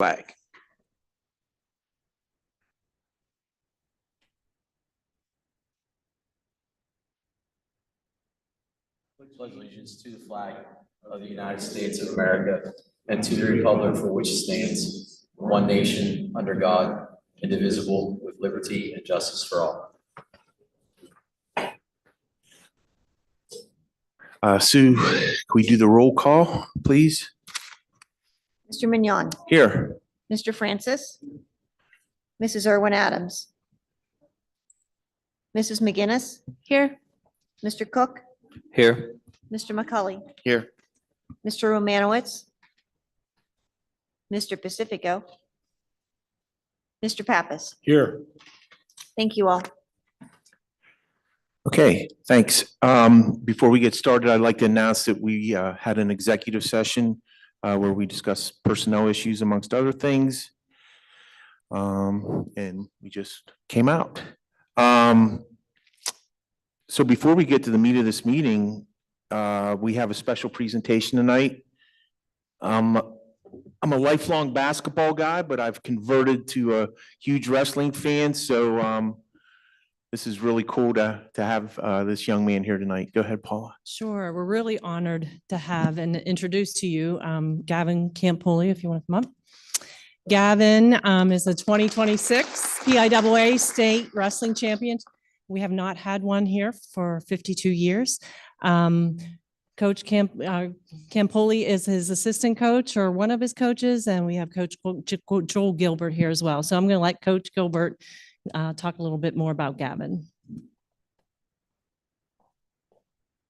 Flag. Pledge allegiance to the flag of the United States of America and to the republic for which it stands, one nation, under God, indivisible, with liberty and justice for all. Sue, can we do the roll call, please? Mr. Mignon, Here. Mr. Francis, Mrs. Irwin Adams, Mrs. McGinnis. Here. Mr. Cook, Here. Mr. McCully, Here. Mr. Romanowitz, Mr. Pacifico, Mr. Pappas. Here. Thank you all. Okay, thanks. Before we get started, I'd like to announce that we had an executive session where we discussed personnel issues amongst other things. And we just came out. So before we get to the meat of this meeting, we have a special presentation tonight. I'm a lifelong basketball guy, but I've converted to a huge wrestling fan. So this is really cool to have this young man here tonight. Go ahead, Paula. Sure. We're really honored to have and introduce to you Gavin Campoli, if you want to come up. Gavin is a 2026 PIAA state wrestling champion. We have not had one here for 52 years. Coach Campoli is his assistant coach or one of his coaches, and we have Coach Joel Gilbert here as well. So I'm going to let Coach Gilbert talk a little bit more about Gavin.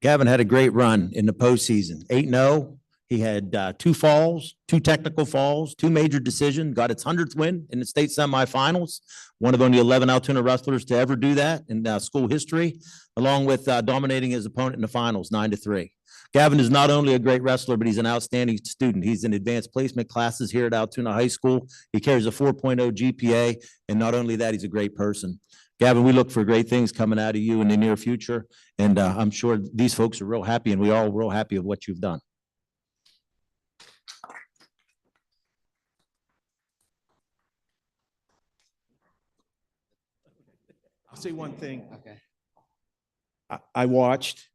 Gavin had a great run in the postseason, 8-0. He had two falls, two technical falls, two major decisions, got its 100th win in the state semifinals, one of only 11 Altoona wrestlers to ever do that in school history, along with dominating his opponent in the finals, 9-3. Gavin is not only a great wrestler, but he's an outstanding student. He's in advanced placement classes here at Altoona High School. He carries a 4.0 GPA, and not only that, he's a great person. Gavin, we look for great things coming out of you in the near future, and I'm sure these folks are real happy, and we all real happy of what you've done. I'll say one thing. Okay. I watched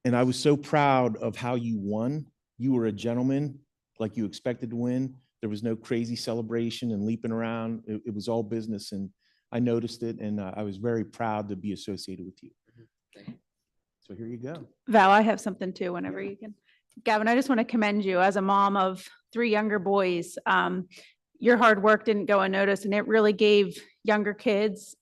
and I was so proud of how you won. You were a gentleman, like you expected to win. There was no crazy celebration and leaping around. It was all business, and I noticed it, and I was very proud to be associated with you. So here you go. Val, I have something too, whenever you can. Gavin, I just want to commend you as a mom of 3 younger boys. Your hard work didn't go unnoticed, and it really gave younger kids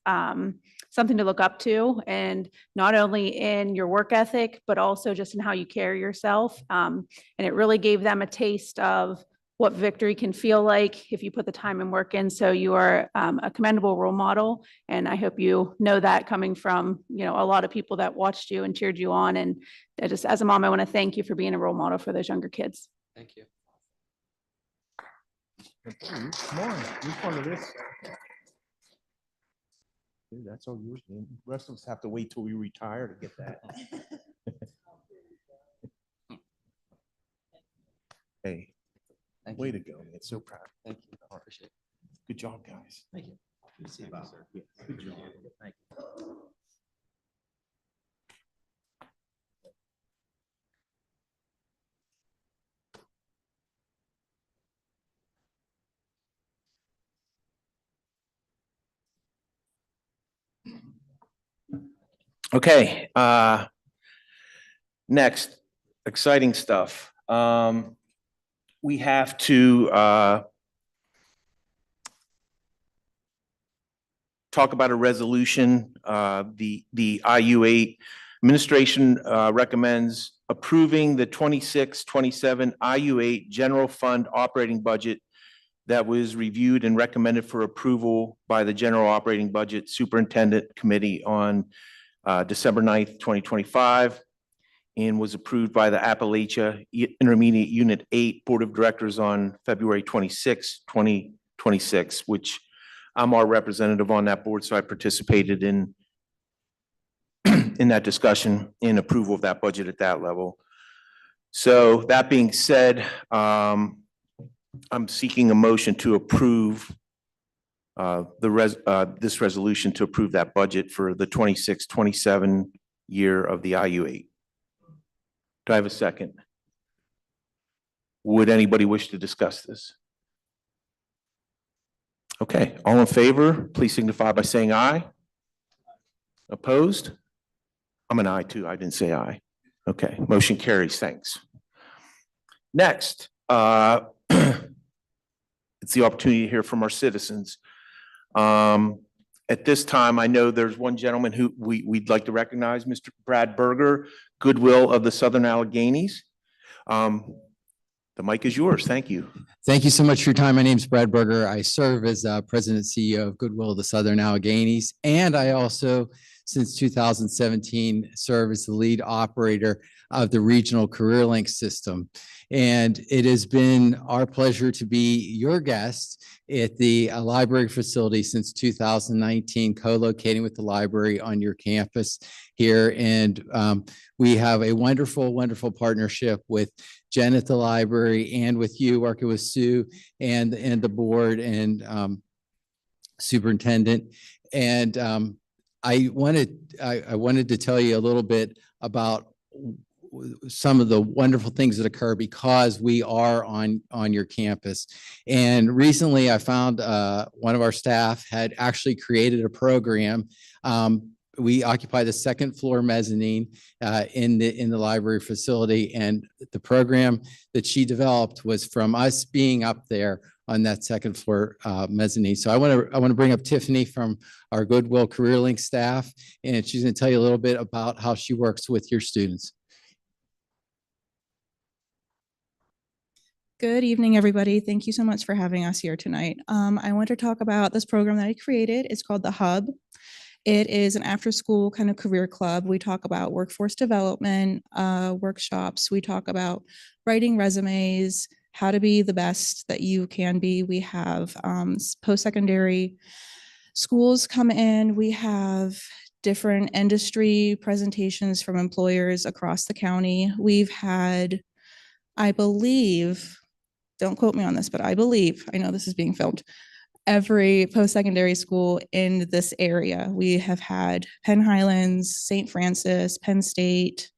something to look up to, and not only in your work ethic, but also just in how you carry yourself. And it really gave them a taste of what victory can feel like if you put the time and work in. So you are a commendable role model. And I hope you know that coming from, a lot of people that watched you and cheered you on. And just as a mom, I want to thank you for being a role model for those younger kids. Thank you. Come on, which one of this? Dude, that's all yours, man. The rest of us have to wait till we retire to get that. Hey, way to go, man. So proud. Thank you. I appreciate it. Good job, guys. Thank you. Good to see you, Bob. Yeah, good job. Thank you. Okay, next, exciting stuff. We have to talk about a resolution. The IU8 administration recommends approving the 26-27 IU8 general fund operating budget that was reviewed and recommended for approval by the General Operating Budget Superintendent Committee on December 9th, 2025, and was approved by the Appalachia Intermediate Unit 8 Board of Directors on February 26, 2026, which I'm our representative on that board, so I participated in that discussion in approval of that budget at that level. So that being said, I'm seeking a motion to approve this resolution to approve that budget for the 26-27 year of the IU8. Do I have a second? Would anybody wish to discuss this? Okay, all in favor, please signify by saying aye. Opposed? I'm an aye too. I didn't say aye. Okay, motion carries. Thanks. Next, it's the opportunity to hear from our citizens. At this time, I know there's one gentleman who we'd like to recognize, Mr. Brad Berger, Goodwill of the Southern Alleghenies. The mic is yours. Thank you. Thank you so much for your time. My name is Brad Berger. I serve as President and CEO of Goodwill of the Southern Alleghenies. And I also, since 2017, serve as the lead operator of the regional career link system. And it has been our pleasure to be your guest at the library facility since 2019, co-locating with the library on your campus here. And we have a wonderful, wonderful partnership with Jen at the library and with you, working with Sue and the board and superintendent. And I wanted to tell you a little bit about some of the wonderful things that occur because we are on your campus. And recently I found one of our staff had actually created a program. We occupy the second floor mezzanine in the library facility. And the program that she developed was from us being up there on that second floor mezzanine. So I want to bring up Tiffany from our Goodwill Career Link staff, and she's going to tell you a little bit about how she works with your students. Good evening, everybody. Thank you so much for having us here tonight. I want to talk about this program that I created. It's called The Hub. It is an after-school kind of career club. We talk about workforce development, workshops. We talk about writing resumes, how to be the best that you can be. We have post-secondary schools come in. We have different industry presentations from employers across the county. We've had, I believe, don't quote me on this, but I believe, I know this is being filmed, every post-secondary school in this area. We have had Penn Highlands, St. Francis, Penn State,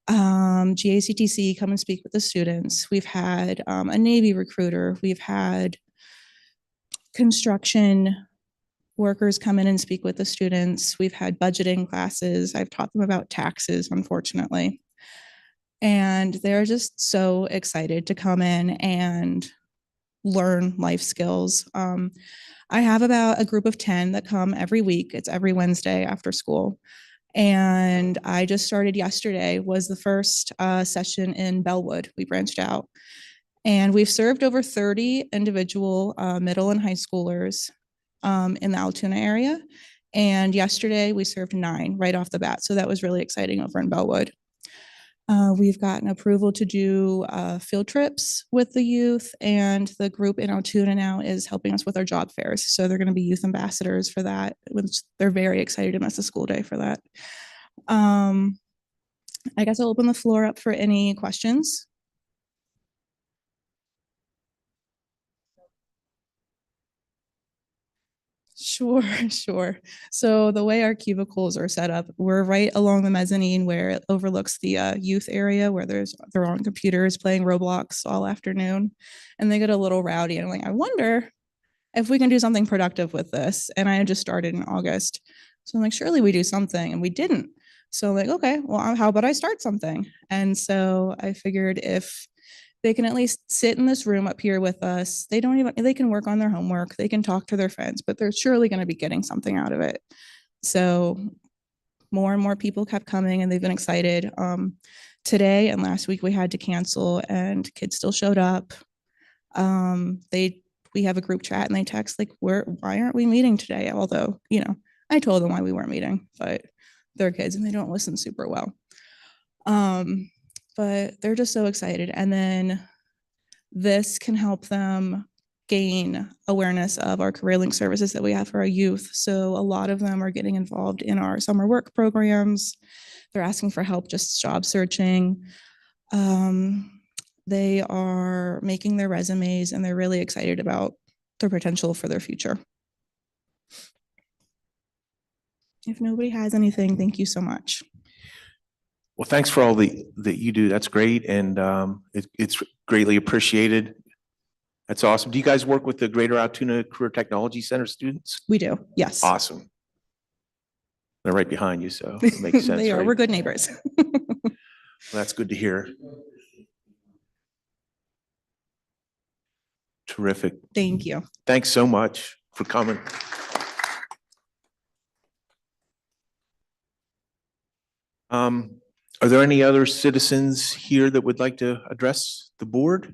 GACTC come and speak with the students. We've had a Navy recruiter. We've had construction workers come in and speak with the students. We've had budgeting classes. I've taught them about taxes, unfortunately. And they're just so excited to come in and learn life skills. I have about a group of 10 that come every week. It's every Wednesday after school. And I just started yesterday, was the first session in Bellwood. We branched out. And we've served over 30 individual middle and high schoolers in the Altoona area. And yesterday we served 9 right off the bat. So that was really exciting over in Bellwood. We've gotten approval to do field trips with the youth, and the group in Altoona now is helping us with our job fairs. So they're going to be youth ambassadors for that, which they're very excited to miss a school day for that. I guess I'll open the floor up for any questions. Sure, sure. So the way our cubicles are set up, we're right along the mezzanine where it overlooks the youth area where they're on computers playing Roblox all afternoon, and they get a little rowdy. And I'm like, I wonder if we can do something productive with this. And I just started in August. So I'm like, surely we do something, and we didn't. So I'm like, okay, well, how about I start something? And so I figured if they can at least sit in this room up here with us. They can work on their homework. They can talk to their friends, but they're surely going to be getting something out of it. So more and more people kept coming, and they've been excited. Today and last week we had to cancel, and kids still showed up. We have a group chat, and they text like, why aren't we meeting today? Although, I told them why we weren't meeting, but they're kids and they don't listen super well. But they're just so excited. And then this can help them gain awareness of our career link services that we have for our youth. So a lot of them are getting involved in our summer work programs. They're asking for help just job searching. They are making their resumes and they're really excited about their potential for their future. If nobody has anything, thank you so much. Well, thanks for all that you do. That's great. And it's greatly appreciated. That's awesome. Do you guys work with the Greater Altoona Career Technology Center students? We do, yes. Awesome. They're right behind you, so it makes sense, They are, right? we're good neighbors. That's good to hear. Terrific. Thank you. Thanks so much for coming. Are there any other citizens here that would like to address the board?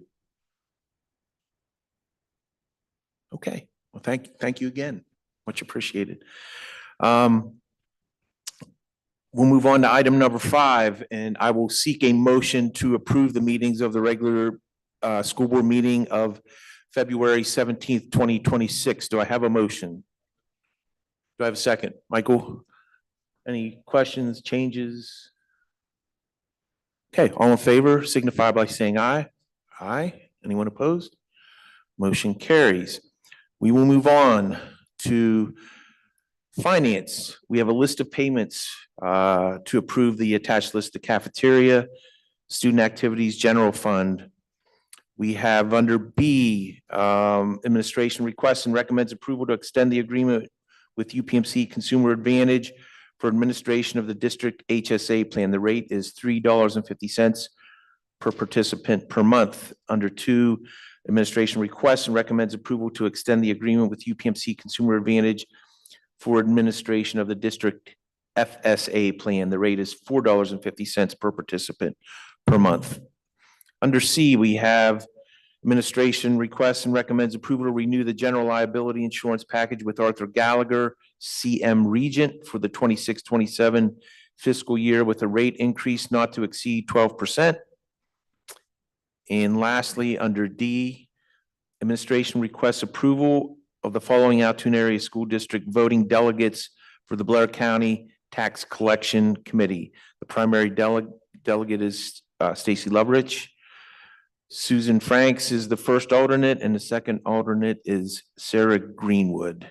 Okay, well, thank you again. Much appreciated. We'll move on to item number 5, and I will seek a motion to approve the meetings of the regular school board meeting of February 17th, 2026. Do I have a motion? Do I have a second? Michael? Any questions, changes? Okay, all in favor signify by saying aye. Aye. Anyone opposed? Motion carries. We will move on to finance. We have a list of payments to approve. The attached list, the cafeteria, student activities, general fund. We have under B, administration requests and recommends approval to extend the agreement with UPMC Consumer Advantage for administration of the district HSA plan. The rate is $3.50 per participant per month. Under 2, administration requests and recommends approval to extend the agreement with UPMC Consumer Advantage for administration of the district FSA plan. The rate is $4.50 per participant per month. Under C, we have administration requests and recommends approval to renew the general liability insurance package with Arthur Gallagher, CM Regent, for the 26-27 fiscal year with a rate increase not to exceed 12%. And lastly, under D, administration requests approval of the following Altoona Area School District voting delegates for the Blair County Tax Collection Committee. The primary delegate is Stacy Lovrich. Susan Franks is the first alternate, and the second alternate is Sarah Greenwood.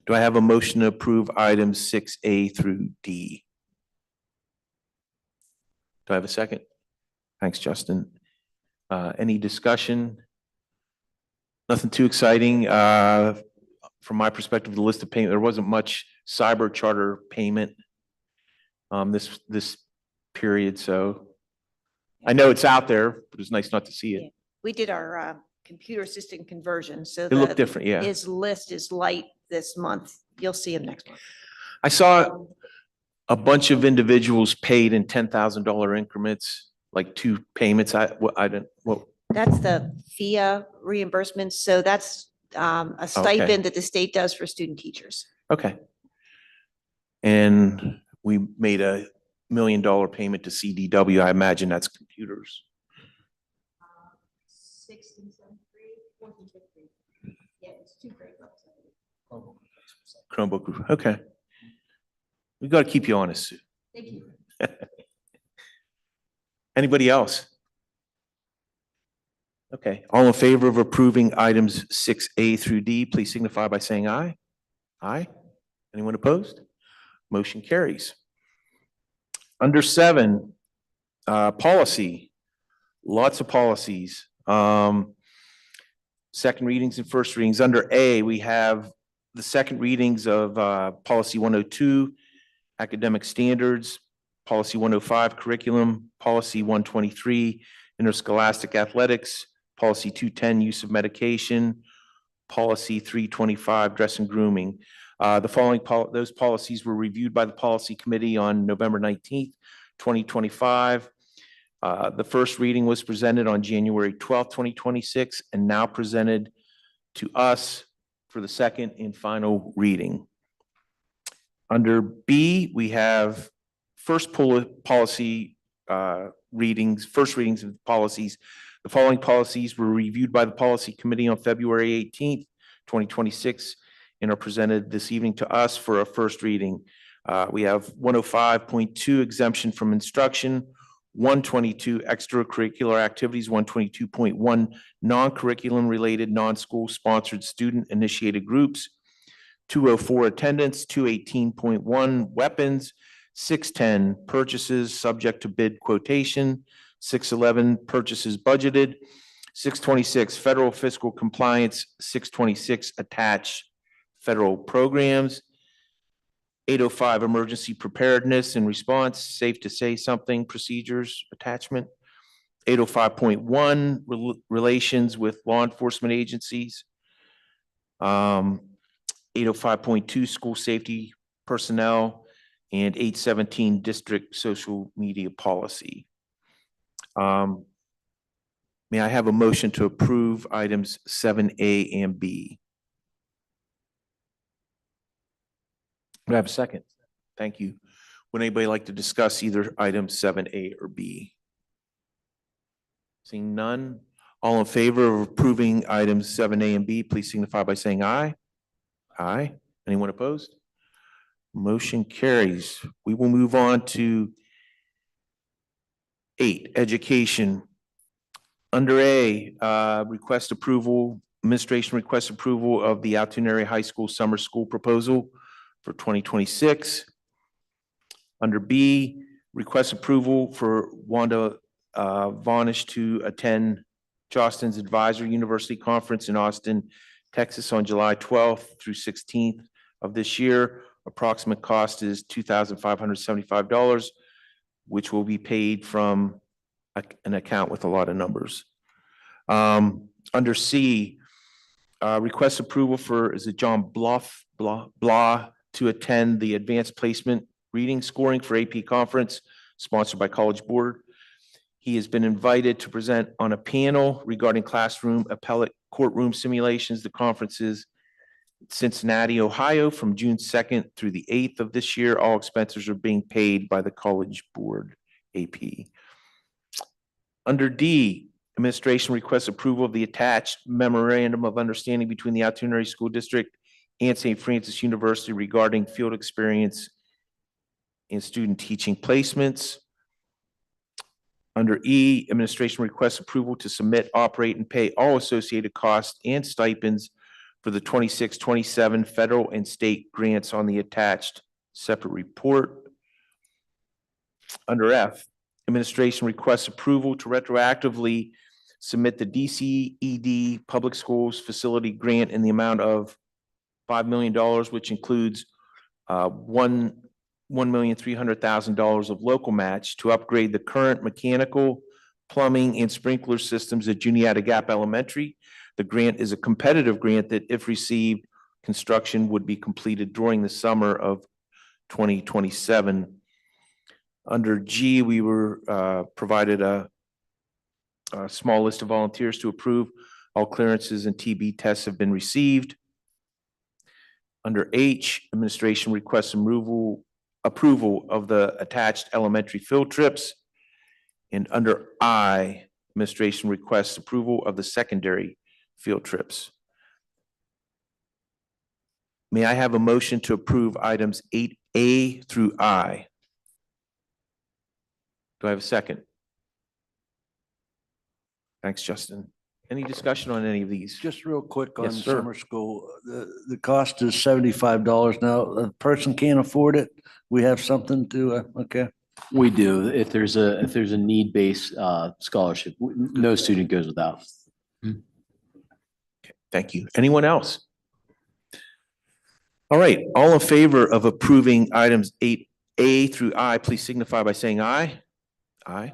Do I have a motion to approve items 6A through D? Do I have a second? Thanks, Justin. Any discussion? Nothing too exciting. From my perspective, the list of payment, there wasn't much cyber charter payment this period, so I know it's out there, but it's nice not to see it. We did our computer assistant conversion, so It looked the, different, yeah. his list is light this month. You'll see him next month. I saw a bunch of individuals paid in $10,000 increments, like 2 payments. I didn't, well, That's the FIA reimbursement. So that's a stipend that the state does for student teachers. okay. And we made a $1 million payment to CDW. I imagine that's computers. 1673, yeah, it's 2 grade levels. Chromebook group. Okay. We got to keep you honest, Sue. Thank you. Anybody else? Okay. All in favor of approving items 6A through D, please signify by saying aye. Aye. Anyone opposed? Motion carries. Under 7, policy, lots of policies. Second readings and first readings. Under A, we have the second readings of policy 102, academic standards, policy 105, curriculum, policy 123, interscholastic athletics, policy 210, use of medication, policy 325, dress and grooming. The following those policies were reviewed by the policy committee on November 19th, 2025. The first reading was presented on January 12th, 2026, and now presented to us for the second and final reading. Under B, we have first policy readings, first readings of policies. The following policies were reviewed by the policy committee on February 18th, 2026, and are presented this evening to us for a first reading. We have 105.2 exemption from instruction, 122 extracurricular activities, 122.1 non-curriculum related, non-school sponsored student initiated groups, 204 attendance, 218.1 weapons, 610 purchases subject to bid quotation, 611 purchases budgeted, 626 federal fiscal compliance, 626 attached federal programs, 805 emergency preparedness and response, safe to say something procedures attachment, 805.1 relations with law enforcement agencies, 805.2 school safety personnel, and 817 district social media policy. May I have a motion to approve items 7A and B? Do I have a second? Thank you. Would anybody like to discuss either item 7A or B? Seeing none, all in favor of approving items 7A and B, please signify by saying aye. Aye. Anyone opposed? Motion carries. We will move on to 8, education. Under A, request approval, administration requests approval of the Altoona Area High School summer school proposal for 2026. Under B, request approval for Wanda Vonish to attend Jostens Advisory University Conference in Austin, Texas on July 12th through 16th of this year. Approximate cost is $2,575, which will be paid from an account with a lot of numbers. Under C, request approval for, is it John Blah to attend the Advanced Placement Reading Scoring for AP Conference, sponsored by College Board. He has been invited to present on a panel regarding classroom appellate courtroom simulations. The conference is Cincinnati, Ohio, from June 2nd through the 8th of this year. All expenses are being paid by the College Board AP. Under D, administration requests approval of the attached memorandum of understanding between the Altoona Area School District and St. Francis University regarding field experience in student teaching placements. Under E, administration requests approval to submit, operate, and pay all associated costs and stipends for the 26-27 federal and state grants on the attached separate report. Under F, administration requests approval to retroactively submit the DCED Public Schools Facility Grant in the amount of $5 million, which includes $1,300,000 of local match to upgrade the current mechanical, plumbing, and sprinkler systems at Juniata Gap Elementary. The grant is a competitive grant that, if received, construction would be completed during the summer of 2027. Under G, we were provided a small list of volunteers to approve. All clearances and TB tests have been received. Under H, administration requests approval of the attached elementary field trips. And under I, administration requests approval of the secondary field trips. May I have a motion to approve items 8A through I? Do I have a second? Thanks, Justin. Any discussion on any of these? Just real quick on Yes, sir. summer school, the cost is $75 now. A person can't afford it. We have something to, okay. We do. If there's a need-based scholarship, no student goes without. Thank you. Anyone else? All right, all in favor of approving items 8A through I, please signify by saying aye. Aye.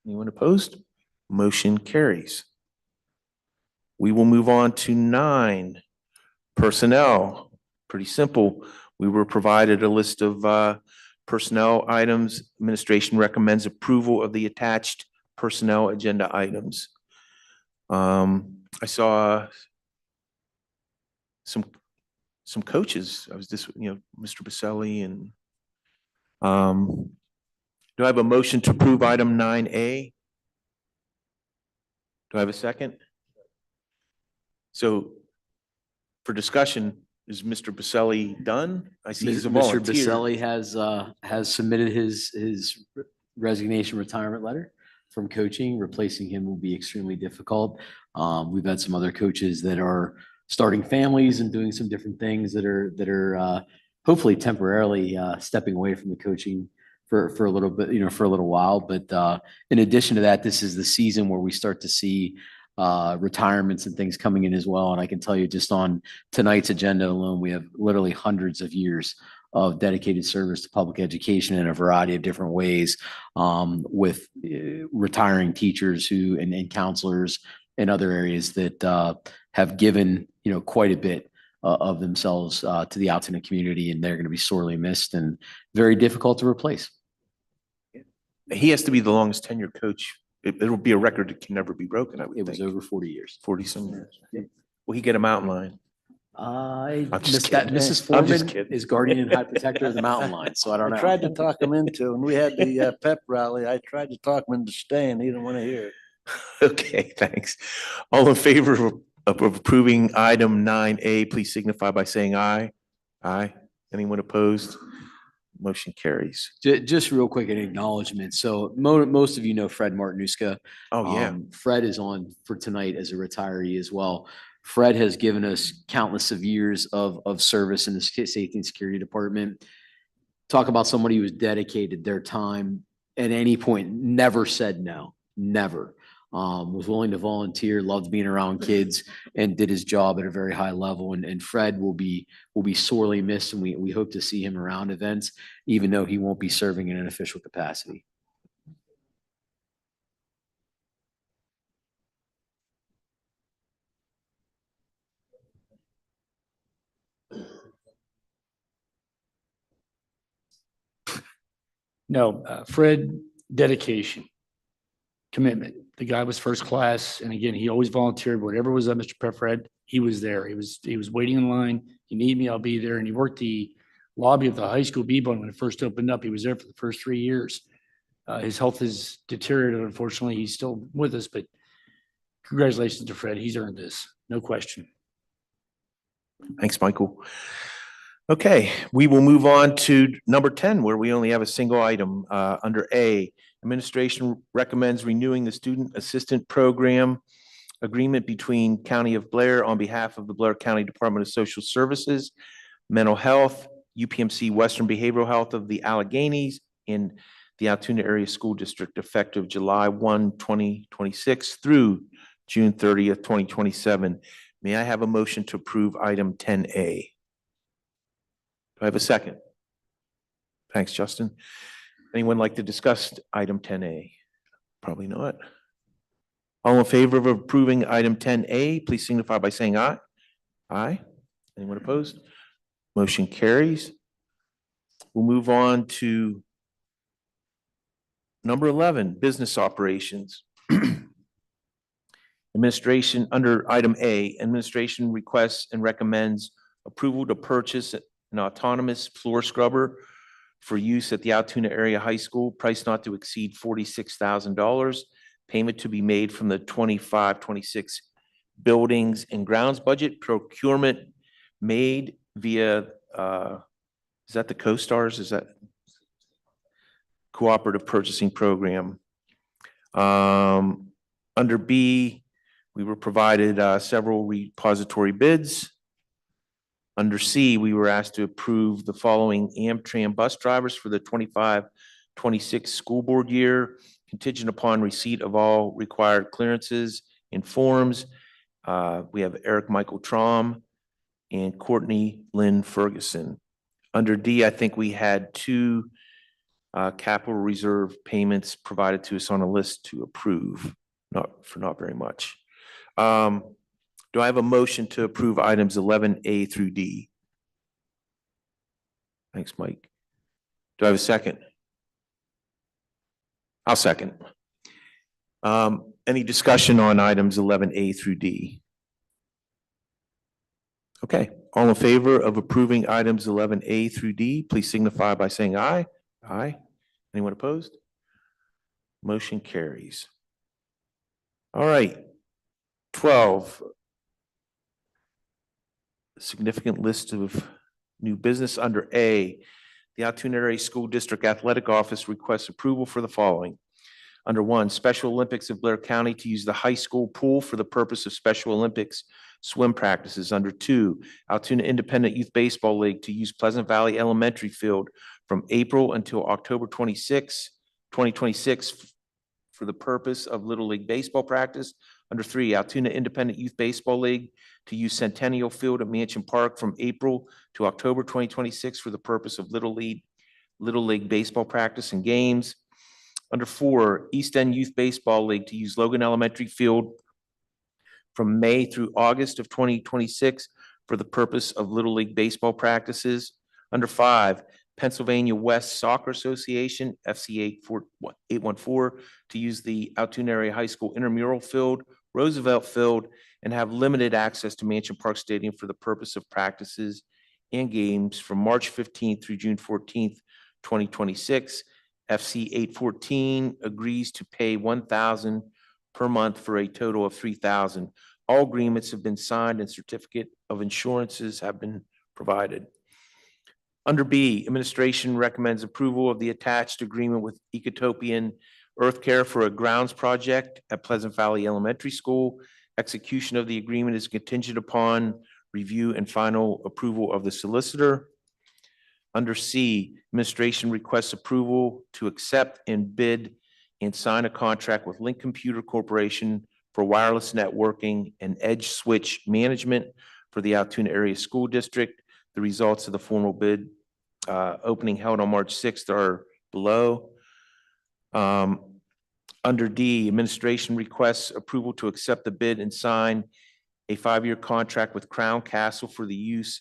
Anyone opposed? Motion carries. We will move on to 9, personnel. Pretty simple. We were provided a list of personnel items. Administration recommends approval of the attached personnel agenda items. I saw some coaches. I was Mr. Baselli and do I have a motion to approve item 9A? Do I have a second? So for discussion, is Mr. Baselli done? I see he's a Mr. volunteer. Baselli has submitted his resignation retirement letter from coaching. Replacing him will be extremely difficult. We've had some other coaches that are starting families and doing some different things that are hopefully temporarily stepping away from the coaching for a little bit, for a little while. But in addition to that, this is the season where we start to see retirements and things coming in as well. And I can tell you just on tonight's agenda alone, we have literally hundreds of years of dedicated service to public education in a variety of different ways, with retiring teachers and counselors in other areas that have given, quite a bit of themselves to the Altoona community, and they're going to be sorely missed and very difficult to replace. He has to be the longest tenured coach. It'll be a record that can never be broken, I would It was think. over 40 years. 40 some years. Will he get a mountain lion? I I'm just missed that. kidding. Mrs. I'm just Foreman kidding. is guardian and high protector of the mountain lion, so I don't know. I tried to talk him into, when we had the pep rally, I tried to talk him into staying. He didn't want to hear it. Okay, thanks. All in favor of approving item 9A, please signify by saying aye. Aye. Anyone opposed? Motion carries. Just real quick, an acknowledgement. So most of you know Fred Martinuska. Oh, yeah. Fred is on for tonight as a retiree as well. Fred has given us countless of years of service in the safety and security department. Talk about somebody who has dedicated their time at any point, never said no, never. Was willing to volunteer, loved being around kids, and did his job at a very high level. And Fred will be sorely missed, and we hope to see him around events, even though he won't be serving in an official capacity. No, Fred, dedication, commitment. The guy was first class. And again, he always volunteered. Whatever was up, Mr. Fred, he was there. He was waiting in line. You need me, I'll be there. And he worked the lobby of the high school B-Bone when it first opened up. He was there for the first 3 years. His health has deteriorated, unfortunately. He's still with us, but congratulations to Fred. He's earned this, no question. Thanks, Michael. Okay, we will move on to number 10, where we only have a single item under A. Administration recommends renewing the Student Assistant Program agreement between County of Blair on behalf of the Blair County Department of Social Services, Mental Health, UPMC Western Behavioral Health of the Alleghenies, and the Altoona Area School District effective July 1, 2026 through June 30th, 2027. May I have a motion to approve item 10A? Do I have a second? Thanks, Justin. Anyone like to discuss item 10A? Probably not. All in favor of approving item 10A, please signify by saying aye. Aye. Anyone opposed? Motion carries. We'll move on to number 11, business operations. Administration, under item A, administration requests and recommends approval to purchase an autonomous floor scrubber for use at the Altoona Area High School, price not to exceed $46,000. Payment to be made from the 25-26 buildings and grounds budget. Procurement made via, is that the CoStars? Is that cooperative purchasing program? Under B, we were provided several repository bids. Under C, we were asked to approve the following Amtrak bus drivers for the 25-26 school board year, contingent upon receipt of all required clearances and forms. We have Eric Michael Traum and Courtney Lynn Ferguson. Under D, I think we had two capital reserve payments provided to us on a list to approve, not very much. Do I have a motion to approve items 11A through D? Thanks, Mike. Do I have a second? I'll second. Any discussion on items 11A through D? Okay, all in favor of approving items 11A through D, please signify by saying aye. Aye. Anyone opposed? Motion carries. All right, 12. Significant list of new business under A. the Altoona Area School District Athletic Office requests approval for the following. Under one, Special Olympics of Blair County to use the high school pool for the purpose of Special Olympics swim practices. Under two, Altoona Independent Youth Baseball League to use Pleasant Valley Elementary Field from April until October 2026 for the purpose of Little League baseball practice. Under three, Altoona Independent Youth Baseball League to use Centennial Field at Mansion Park from April to October 2026 for the purpose of Little League baseball practice and games. Under four, East End Youth Baseball League to use Logan Elementary Field from May through August of 2026 for the purpose of Little League baseball practices. Under five, Pennsylvania West Soccer Association, FC 814, to use the Altoona Area High School intramural field, Roosevelt Field, and have limited access to Mansion Park Stadium for the purpose of practices and games from March 15th through June 14th, 2026. FC 814 agrees to pay $1,000 per month for a total of $3,000. All agreements have been signed and certificate of insurances have been provided. Under B, administration recommends approval of the attached agreement with Ecotopian Earth Care for a grounds project at Pleasant Valley Elementary School. Execution of the agreement is contingent upon review and final approval of the solicitor. Under C, administration requests approval to accept and bid and sign a contract with Link Computer Corporation for wireless networking and edge switch management for the Altoona Area School District. The results of the formal bid opening held on March 6th are below. Under D, administration requests approval to accept the bid and sign a 5-year contract with Crown Castle for the use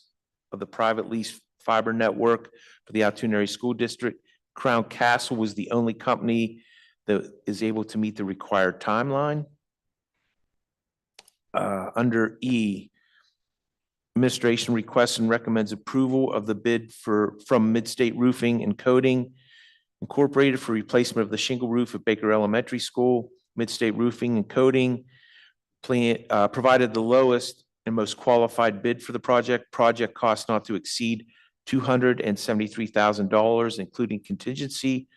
of the private lease fiber network for the Altoona Area School District. Crown Castle was the only company that is able to meet the required timeline. Under E, administration requests and recommends approval of the bid from Midstate Roofing and Coating Incorporated for replacement of the shingle roof at Baker Elementary School. Midstate Roofing and Coating provided the lowest and most qualified bid for the project. Project cost not to exceed $273,000, including contingency.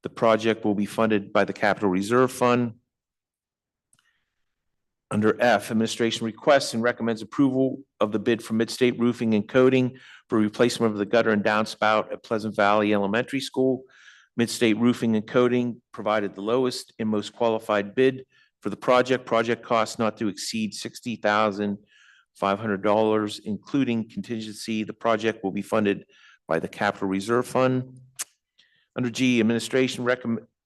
The project will be funded by the Capital Reserve Fund. Under F, administration requests and recommends approval of the bid from Midstate Roofing and Coating for replacement of the gutter and downspout at Pleasant Valley Elementary School. Midstate Roofing and Coating provided the lowest and most qualified bid for the project. Project cost not to exceed $60,500, including contingency. The project will be funded by the Capital Reserve Fund. Under G, administration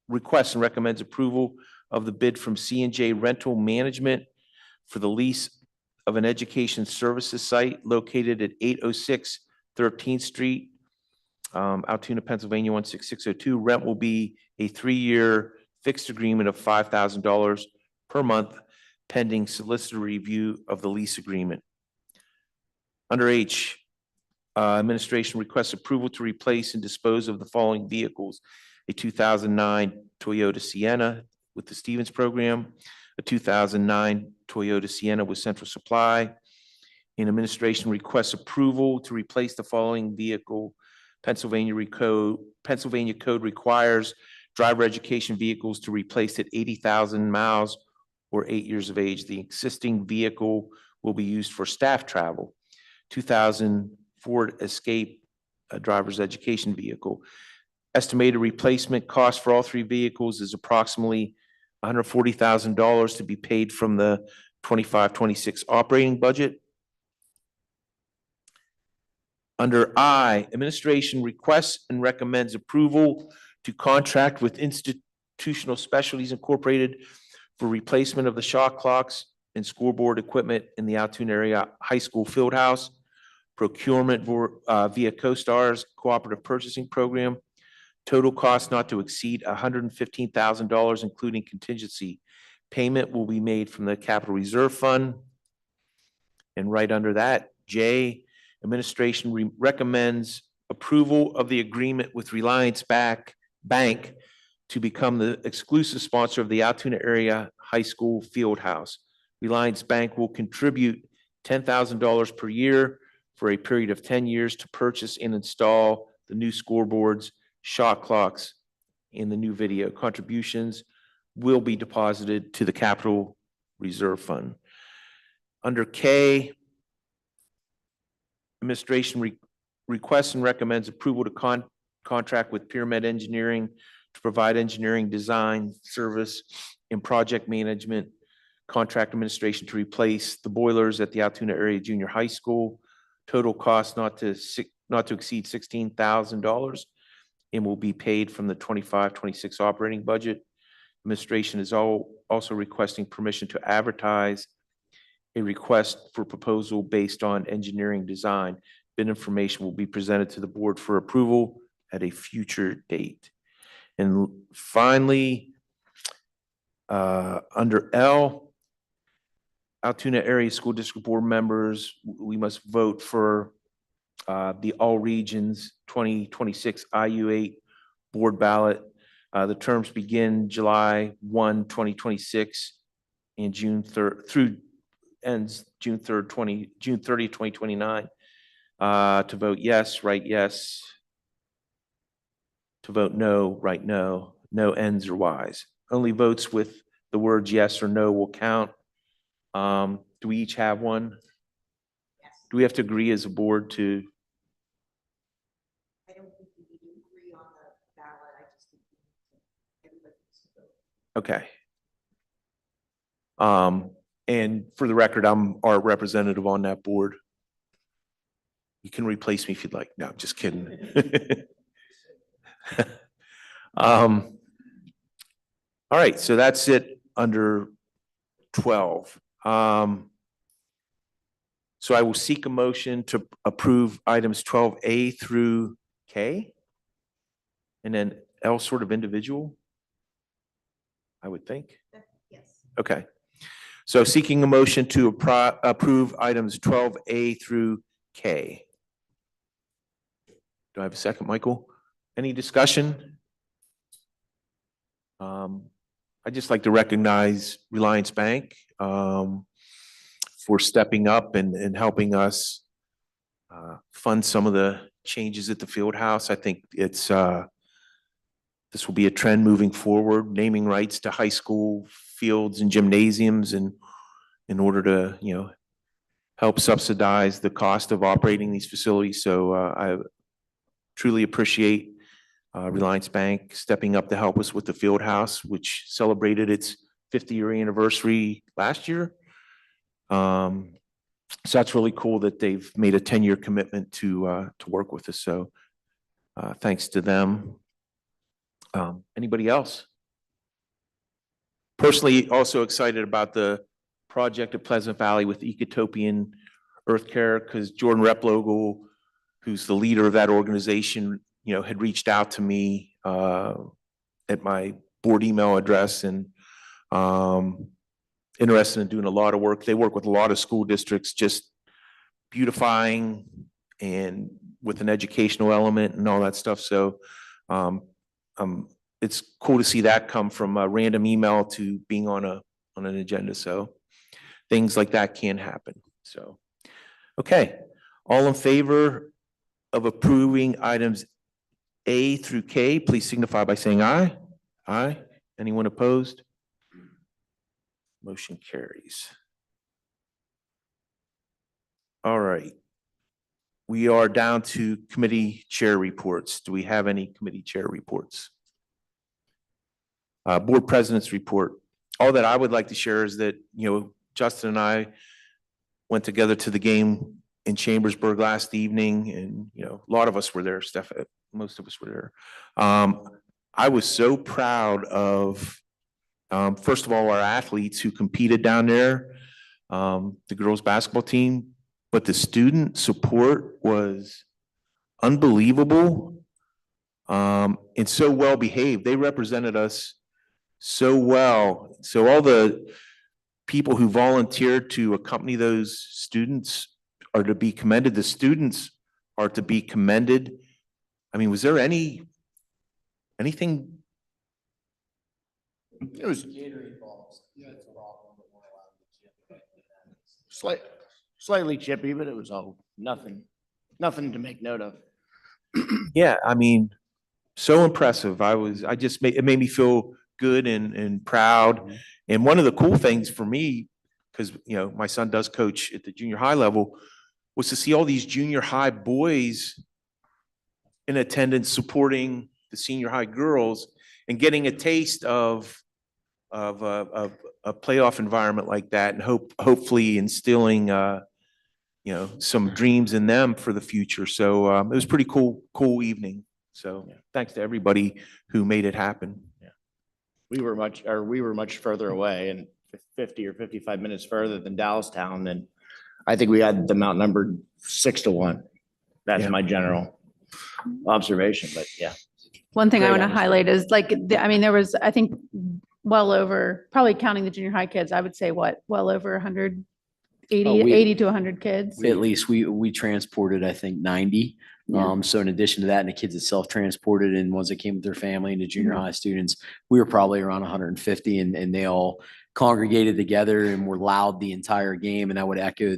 requests and recommends approval of the bid from C&J Rental Management for the lease of an education services site located at 806 13th Street, Altoona, Pennsylvania 16602. Rent will be a 3-year fixed agreement of $5,000 per month pending solicitor review of the lease agreement. Under H, administration requests approval to replace and dispose of the following vehicles: a 2009 Toyota Sienna with the Stevens program, a 2009 Toyota Sienna with Central Supply. And administration requests approval to replace the following vehicle. Pennsylvania code requires driver education vehicles to replace at 80,000 miles or 8 years of age. The existing vehicle will be used for staff travel. 2000 Ford Escape, a driver's education vehicle. Estimated replacement cost for all 3 vehicles is approximately $140,000 to be paid from the 25-26 operating budget. Under I, administration requests and recommends approval to contract with Institutional Specialties Incorporated for replacement of the shot clocks and scoreboard equipment in the Altoona Area High School Field House. Procurement via CoStar's Cooperative Purchasing Program. Total cost not to exceed $115,000, including contingency. Payment will be made from the Capital Reserve Fund. And right under that, J, administration recommends approval of the agreement with Reliance Bank to become the exclusive sponsor of the Altoona Area High School Field House. Reliance Bank will contribute $10,000 per year for a period of 10 years to purchase and install the the new scoreboards, shot clocks, and the new video. Contributions will be deposited to the capital reserve fund. Under K, administration requests and recommends approval to contract with Pyramid Engineering to provide engineering design, service, and project management contract administration to replace the boilers at the Altoona Area Junior High School. Total cost not to exceed $16,000 and will be paid from the 25-26 operating budget. Administration is also requesting permission to advertise a request for proposal based on engineering design. Bid information will be presented to the board for approval at a future date. And finally, under L, Altoona Area School District Board members, we must vote for the All Regions 2026 IU8 board ballot. The terms begin July 1, 2026 and June 3rd through ends June 3rd, June 30th, 2029. To vote yes, write yes. To vote no, write no. No ends or Ys. Only votes with the words yes or no will count. Do we each have one? Do we have to agree as a board to? I don't think we need to agree on the ballot. I just think everybody needs to vote. Okay. And for the record, I'm our representative on that board. You can replace me if you'd like. No, I'm just kidding. All right, so that's it under 12. So I will seek a motion to approve items 12A through K. And then L sort of individual, I would think. Yes. Okay. So seeking a motion to approve items 12A through K. Do I have a second, Michael? Any discussion? I'd just like to recognize Reliance Bank for stepping up and helping us fund some of the changes at the field house. I think it's this will be a trend moving forward, naming rights to high school fields and gymnasiums, and in order to, you know, help subsidize the cost of operating these facilities. So I truly appreciate Reliance Bank stepping up to help us with the field house, which celebrated its 50-year anniversary last year. So that's really cool that they've made a 10-year commitment to work with us. So thanks to them. Anybody else? Personally, also excited about the project at Pleasant Valley with Ecotopian Earth Care, because Jordan Replogle, who's the leader of that organization, you know, had reached out to me at my board email address, and interested in doing a lot of work. They work with a lot of school districts, just beautifying and with an educational element and all that stuff. So it's cool to see that come from a random email to being on an agenda. So things like that can happen. So, okay. All in favor of approving items A through K, please signify by saying aye. Aye. Anyone opposed? Motion carries. All right. We are down to committee chair reports. Do we have any committee chair reports? Board president's report. All that I would like to share is that, you know, Justin and I went together to the game in Chambersburg last evening, and, you know, a lot of us were there. Most of us were there. I was so proud of, first of all, our athletes who competed down there, the girls basketball team, but the student support was unbelievable, and so well behaved. They represented us so well. So all the people who volunteered to accompany those students are to be commended. The students are to be commended. I mean, was there anything? It was slightly chippy, but it was all nothing to make note of. Yeah, I mean, so impressive. It made me feel good and proud. And one of the cool things for me, because, my son does coach at the junior high level, was to see all these junior high boys in attendance supporting the senior high girls and getting a taste of a playoff environment like that, and hopefully instilling some dreams in them for the future. So it was pretty cool evening. So thanks to everybody who made it happen. We were much further away and 50 or 55 minutes further than Dallastown. And I think we had them outnumbered 6-1. That's Yeah. my general observation, but yeah. One thing I Great want to atmosphere. highlight is there was, I think, well over, probably counting the junior high kids, I would say well over 180, Oh, 80 to 100 kids. At least we transported, I think, 90. Yeah. So in addition to that, and the kids that self-transported and ones that came with their family and the junior high students, we were probably around 150, and they all congregated together and were loud the entire game. And I would echo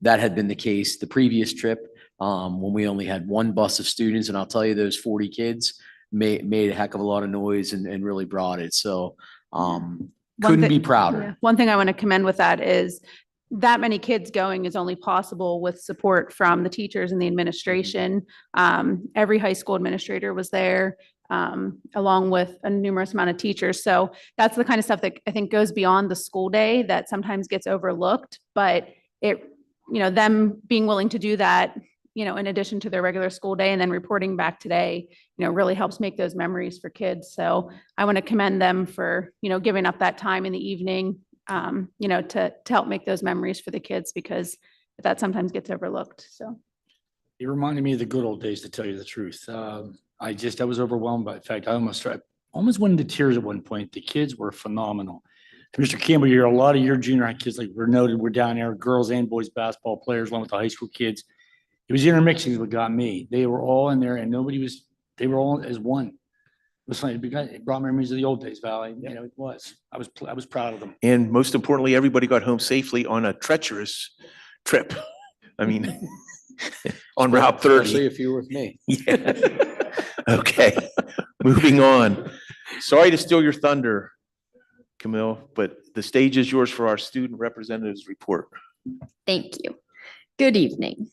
that had been the case the previous trip, when we only had one bus of students. And I'll tell you, those 40 kids made a heck of a lot of noise and really brought it. So couldn't be prouder. Yeah. One thing I want to commend with that is that many kids going is only possible with support from the teachers and the administration. Every high school administrator was there, along with a numerous amount of teachers. So that's the kind of stuff that I think goes beyond the school day that sometimes gets overlooked, but them being willing to do that, in addition to their regular school day and then reporting back today, really helps make those memories for kids. So I want to commend them for, giving up that time in the evening, to help make those memories for the kids, because that sometimes gets overlooked. So It reminded me of the good old days, to tell you the truth. I was overwhelmed by the fact, I almost went into tears at one point. The kids were phenomenal. Mr. Campbell, you're a lot of your junior high kids, like we're noted, we're down there, girls and boys basketball players, along with the high school kids. It was intermixing what got me. They were all in there, and they were all as one. It was funny. It brought memories of the old days, Valley. It was. I was proud of them. And most importantly, everybody got home safely on a treacherous trip. I mean, on Route 30. Especially if you were with me. Yeah. Okay, moving on. Sorry to steal your thunder, Camille, but the stage is yours for our student representatives report. Thank you. Good evening.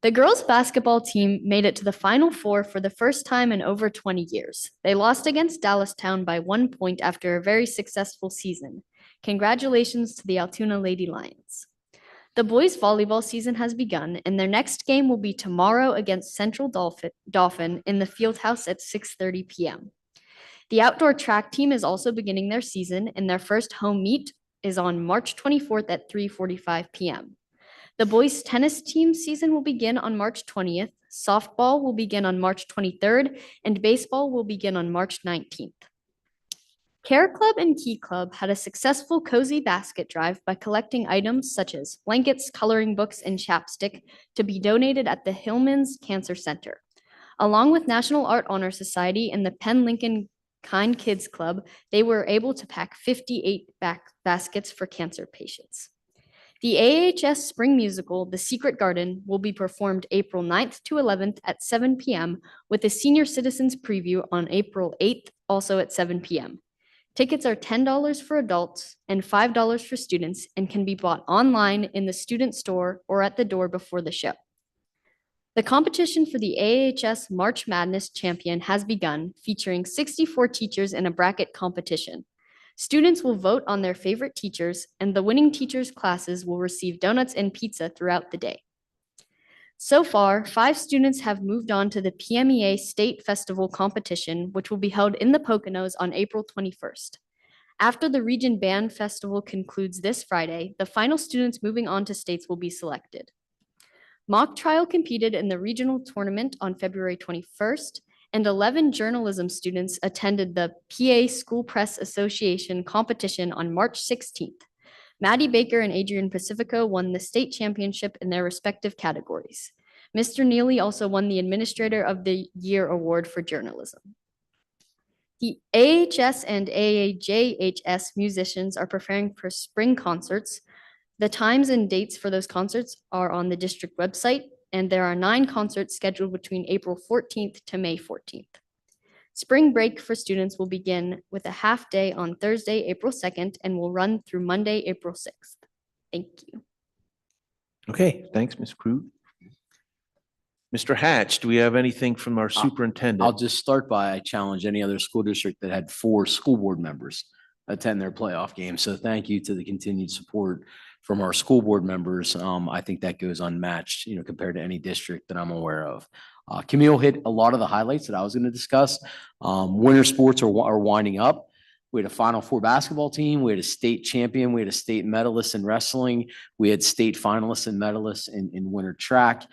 The girls' basketball team made it to the Final Four for the first time in over 20 years. They lost against Dallastown by 1 point after a very successful season. Congratulations to the Altoona Lady Lions. The boys' volleyball season has begun, and their next game will be tomorrow against Central Dauphin in the Fieldhouse at 6:30 p.m. The outdoor track team is also beginning their season, and their first home meet is on March 24th at 3:45 p.m. The boys' tennis team season will begin on March 20th, softball will begin on March 23rd, and baseball will begin on March 19th. Care Club and Key Club had a successful cozy basket drive by collecting items such as blankets, coloring books, and chapstick to be donated at the Hillman's Cancer Center. Along with National Art Honor Society and the Penn Lincoln Kind Kids Club, they were able to pack 58 baskets for cancer patients. The AAHS Spring Musical, The Secret Garden, will be performed April 9th to 11th at 7 p.m. with a senior citizens preview on April 8th, also at 7 p.m. Tickets are $10 for adults and $5 for students and can be bought online in the student store or at the door before the show. The competition for the AAHS March Madness Champion has begun, featuring 64 teachers in a bracket competition. Students will vote on their favorite teachers, and the winning teachers' classes will receive donuts and pizza throughout the day. So far, 5 students have moved on to the PMEA State Festival competition, which will be held in the Poconos on April 21st. After the Region Band Festival concludes this Friday, the final students moving on to states will be selected. Mock Trial competed in the regional tournament on February 21st, and 11 journalism students attended the PA School Press Association competition on March 16th. Maddie Baker and Adrian Pacifico won the state championship in their respective categories. Mr. Neely also won the Administrator of the Year Award for journalism. The AHS and AAJHS musicians are preparing for spring concerts. The times and dates for those concerts are on the district website. and there are 9 concerts scheduled between April 14th to May 14th. Spring break for students will begin with a half day on Thursday, April 2nd, and will run through Monday, April 6th. Thank you. Okay, thanks, Ms. Krug. Mr. Hatch, do we have anything from our I'll superintendent? just start by, I challenge any other school district that had 4 school board members attend their playoff game. So thank you to the continued support from our school board members. I think that goes unmatched, compared to any district that I'm aware of. Camille hit a lot of the highlights that I was going to discuss. Winter sports are winding up. We had a Final Four basketball team. We had a state champion. We had a state medalist in wrestling. We had state finalists and medalists in winter track.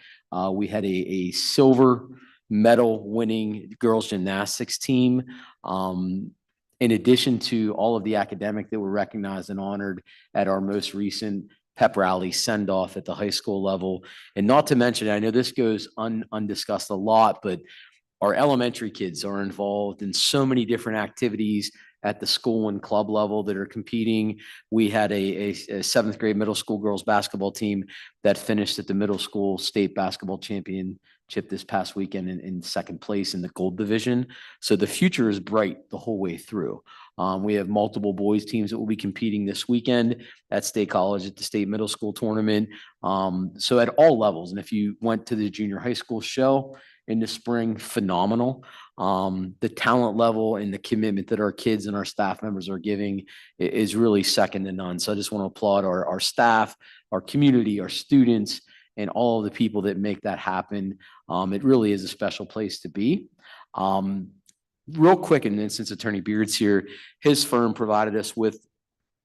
We had a silver medal winning girls gymnastics team. In addition to all of the academic that were recognized and honored at our most recent pep rally send off at the high school level. And not to mention, I know this goes undiscussed a lot, but our elementary kids are involved in so many different activities at the school and club level that are competing. We had a 7th grade middle school girls basketball team that finished at the middle school state basketball championship this past weekend in 2nd place in the gold division. So the future is bright the whole way through. We have multiple boys teams that will be competing this weekend at State College at the state middle school tournament. So at all levels, and if you went to the junior high school show in the spring, phenomenal. The talent level and the commitment that our kids and our staff members are giving is really second to none. So I just want to applaud our staff, our community, our students, and all of the people that make that happen. It really is a special place to be. Real quick, and then since Attorney Beard's here, his firm provided us with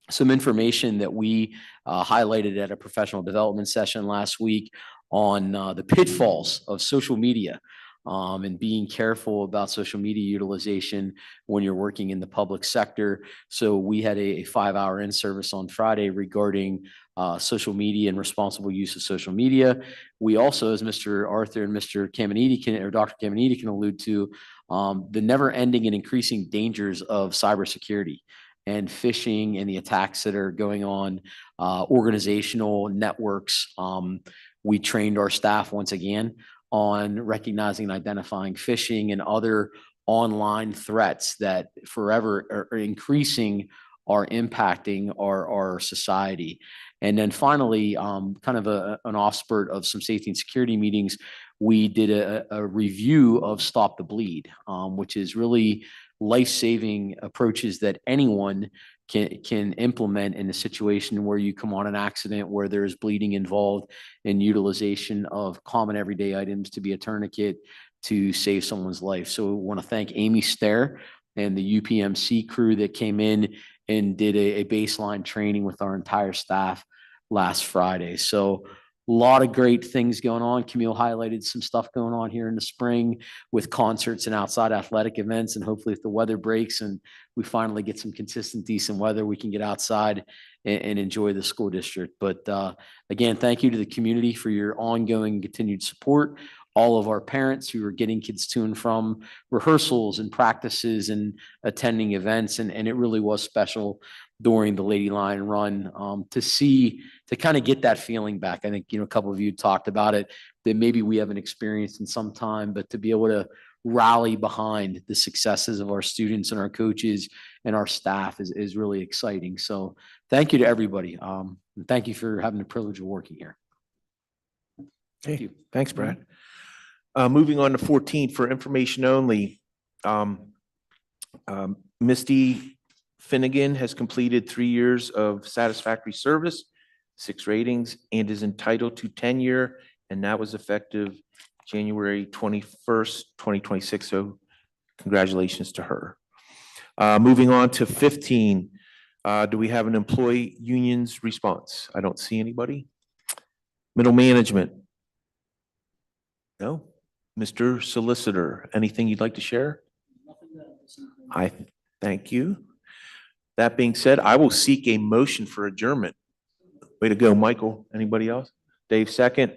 some information that we highlighted at a professional development session last week on the pitfalls of social media. And being careful about social media utilization when you're working in the public sector. So we had a 5-hour in-service on Friday regarding social media and responsible use of social media. We also, as Mr. Arthur and Mr. Caminiti or Dr. Caminiti can allude to, the never-ending and increasing dangers of cybersecurity and phishing and the attacks that are going on, organizational networks. We trained our staff once again on recognizing and identifying phishing and other online threats that forever are increasing are impacting our society. And then finally, kind of an offspurt of some safety and security meetings, we did a review of Stop the Bleed, which is really life-saving approaches that anyone can implement in a situation where you come on an accident where there's bleeding involved, and utilization of common everyday items to be a tourniquet to save someone's life. So we want to thank Amy Stair and the UPMC crew that came in and did a baseline training with our entire staff last Friday. So a lot of great things going on. Camille highlighted some stuff going on here in the spring with concerts and outside athletic events. And hopefully if the weather breaks and we finally get some consistent, decent weather, we can get outside and enjoy the school district. But again, thank you to the community for your ongoing continued support. All of our parents who are getting kids to and from rehearsals and practices and attending events. And it really was special during the Lady Lion run to kind of get that feeling back. I think, a couple of you talked about it, that maybe we haven't experienced in some time, but to be able to rally behind the successes of our students and our coaches and our staff is really exciting. So thank you to everybody. And thank you for having the privilege of working here. Thank you. Thanks, Brad. Moving on to 14 for information only. Misty Finnegan has completed 3 years of satisfactory service, 6 ratings, and is entitled to tenure, and that was effective January 21st, 2026. So congratulations to her. Moving on to 15. Do we have an employee union's response? I don't see anybody. Middle management. No. Mr. Solicitor, anything you'd like to share? I thank you. That being said, I will seek a motion for adjournment. Way to go, Michael. Anybody else? Dave, second.